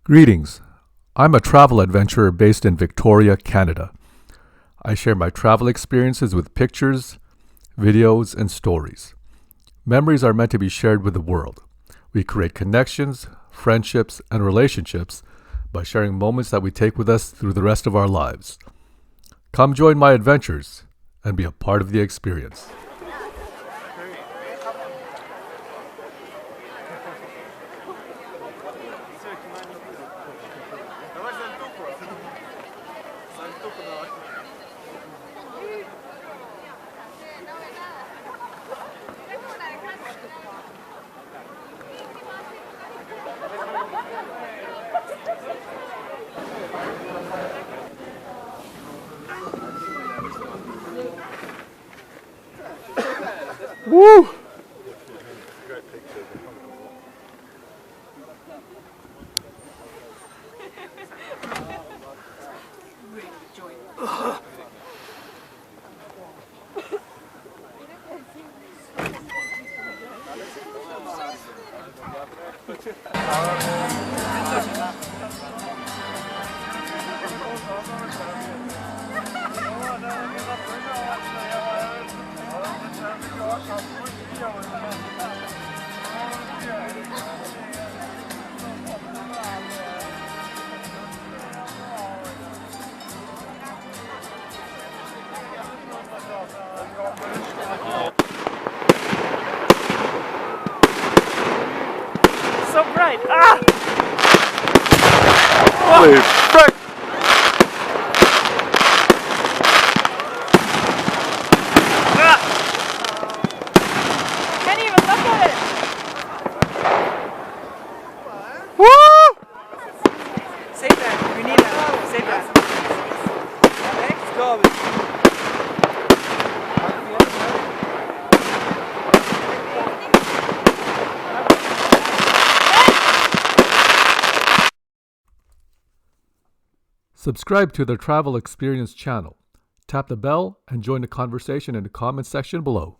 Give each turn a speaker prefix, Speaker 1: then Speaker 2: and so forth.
Speaker 1: Greetings. I'm a travel adventurer based in Victoria, Canada. I share my travel experiences with pictures, videos, and stories. Memories are meant to be shared with the world. We create connections, friendships, and relationships by sharing moments that we take with us through the rest of our lives. Come join my adventures and be a part of the experience. Woo!
Speaker 2: So bright! Ah!
Speaker 1: Holy frick!
Speaker 2: Ah! Can't even look at it!
Speaker 1: Woo!
Speaker 2: Save that. We need that. Save that. Let's go.
Speaker 1: Subscribe to the Travel Experience channel. Tap the bell and join the conversation in the comments section below.